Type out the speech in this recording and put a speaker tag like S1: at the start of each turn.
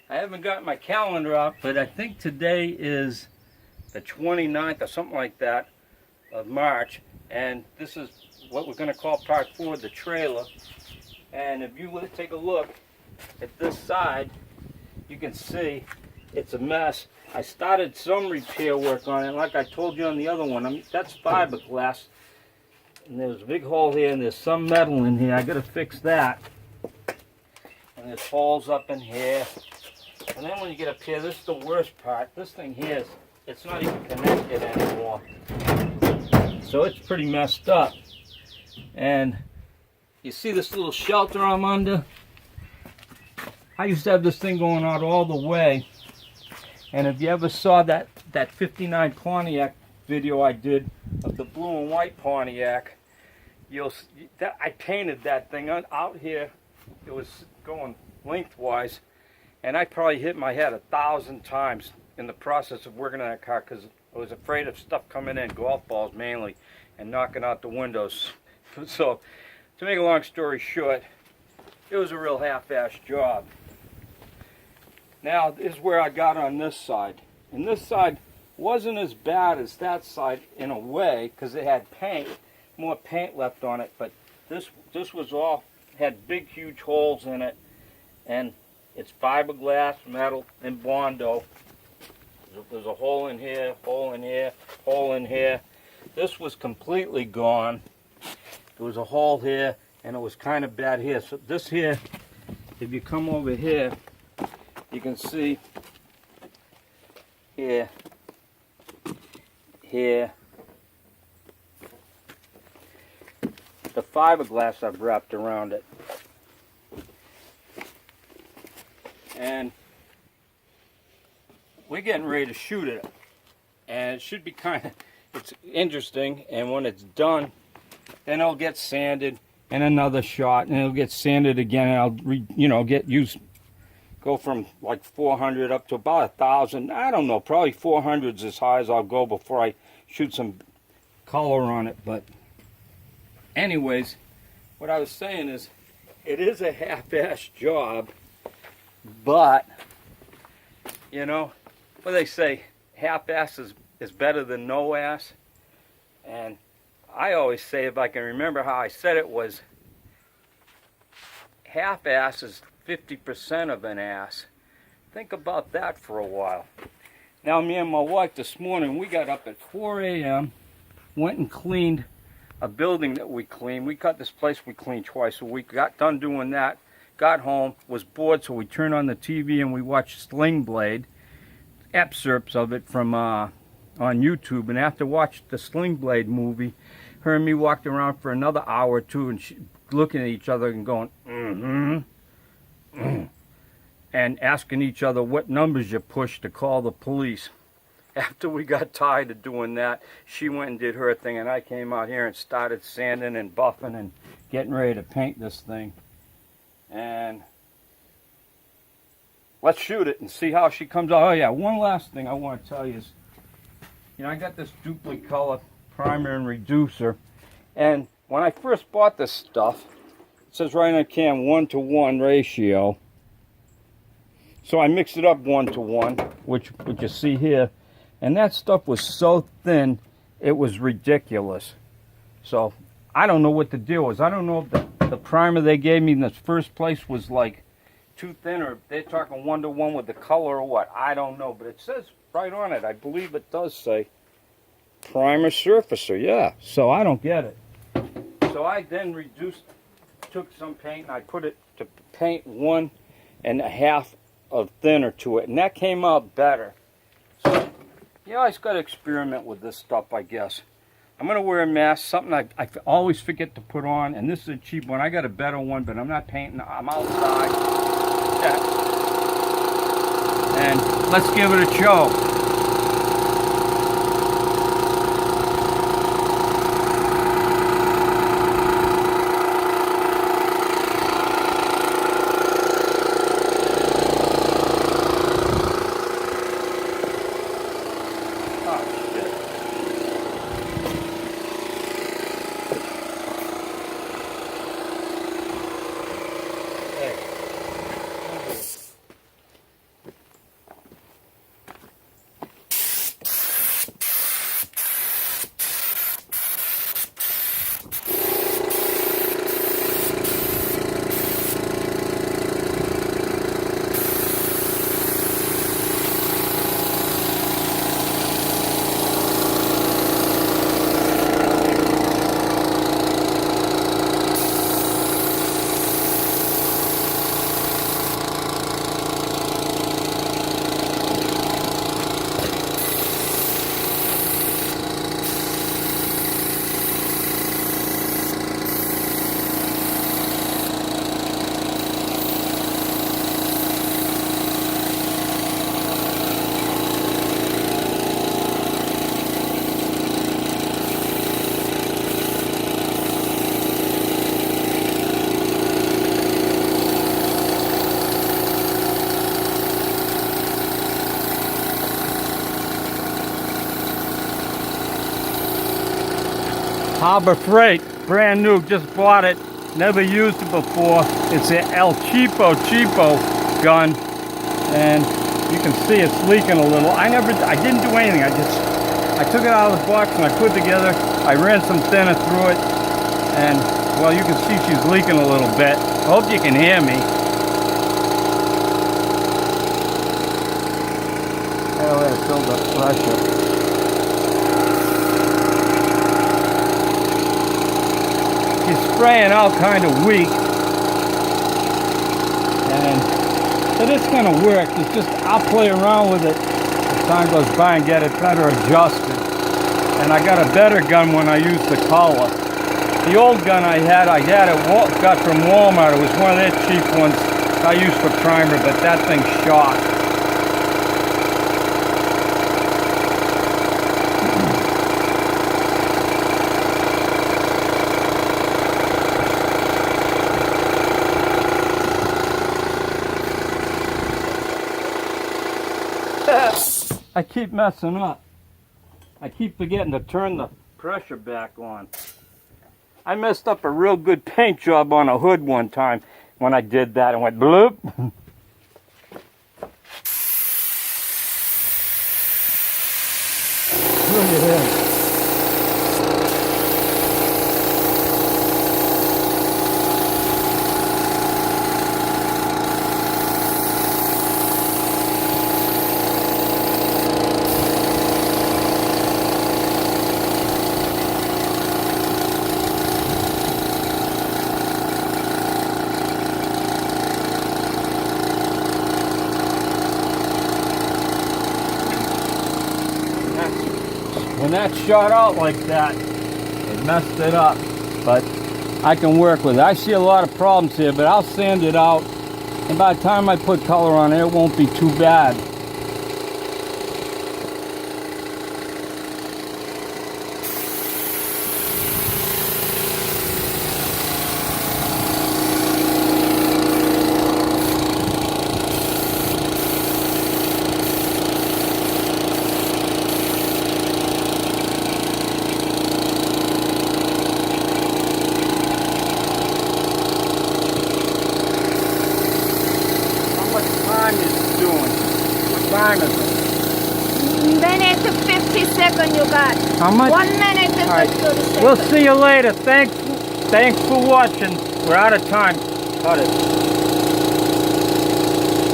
S1: I haven't got my calendar out, but I think today is the 29th or something like that of March, and this is what we're going to call part 4 of the trailer. And if you take a look at this side, you can see it's a mess. I started some repair work on it, like I told you on the other one. That's fiberglass, and there's a big hole here, and there's some metal in here. I got to fix that. And there's holes up in here. And then when you get up here, this is the worst part. This thing here, it's not even connected anymore. So it's pretty messed up. And you see this little shelter I'm under? I used to have this thing going out all the way. And if you ever saw that 59 Pontiac video I did of the blue and white Pontiac, I painted that thing out here. It was going lengthwise. And I probably hit my head 1,000 times in the process of working on that car because I was afraid of stuff coming in, golf balls mainly, and knocking out the windows. So, to make a long story short, it was a real half-assed job. Now, this is where I got on this side. And this side wasn't as bad as that side in a way because it had paint, more paint left on it. But this was all, had big, huge holes in it. And it's fiberglass, metal, and Bondo. There's a hole in here, hole in here, hole in here. This was completely gone. There was a hole here, and it was kind of bad here. So this here, if you come over here, you can see here, here, the fiberglass I've wrapped around it. And we're getting ready to shoot it. And it should be it's interesting, and when it's done, then it'll get sanded and another shot, and it'll get sanded again, and I'll go from like 400 up to about 1,000. I don't know, probably 400's as high as I'll go before I shoot some color on it. But anyways, what I was saying is, it is a half-assed job, but what they say, half-ass is better than no ass. And I always say, if I can remember how I said it, was half-ass is 50% of an ass. Think about that for a while. Now, me and my wife this morning, we got up at 4 a.m., went and cleaned a building that we cleaned. We got this place we clean twice a week. Got done doing that, got home, was bored, so we turned on the TV and we watched Sling Blade, excerpts of it from on YouTube. And after watching the Sling Blade movie, her and me walked around for another hour or two and looking at each other and going, and asking each other what numbers you pushed to call the police. After we got tired of doing that, she went and did her thing, and I came out here and started sanding and buffing and getting ready to paint this thing. And let's shoot it and see how she comes out. Oh yeah, one last thing I want to tell you is, I got this duplicate color primer and reducer, and when I first bought this stuff, it says right on the can 1-to-1 ratio. So I mixed it up 1-to-1, which you see here, and that stuff was so thin, it was ridiculous. So I don't know what the deal was. I don't know if the primer they gave me in the first place was like too thin, or if they're talking 1-to-1 with the color or what. I don't know, but it says right on it, I believe it does say primer surfacer, yeah. So I don't get it. So I then took some paint and I put it to paint 1.5 of thinner to it, and that came out better. So I just got to experiment with this stuff, I guess. I'm going to wear a mask, something I always forget to put on, and this is a cheap one. I got a better one, but I'm not painting. I'm outside. Yeah. And let's give it a show. Harbor Freight, brand new, just bought it, never used it before. It's an El Cheapo gun, and you can see it's leaking a little. I didn't do anything. I took it out of the box and I put it together. I ran some thinner through it, and well, you can see she's leaking a little bit. I hope you can hear me. Oh, that filled up pressure. She's spraying out kind of weak, and so this kind of works. It's just I'll play around with it as time goes by and get it better adjusted. And I got a better gun when I use the collar. The old gun I got from Walmart. It was one of their cheap ones I used for primer, but that thing shot. I keep messing up. I keep forgetting to turn the pressure back on. I messed up a real good paint job on a hood one time when I did that and went bloop. Look at him. When that shot out like that, it messed it up, but I can work with it. I see a lot of problems here, but I'll sand it out, and by the time I put color on it, it won't be too bad. Time is it?
S2: Minute 50 seconds you got.
S1: How much?
S2: 1 minute and
S1: Right.
S2: 30 seconds.
S1: We'll see you later. Thanks for watching. We're out of time. Cut it.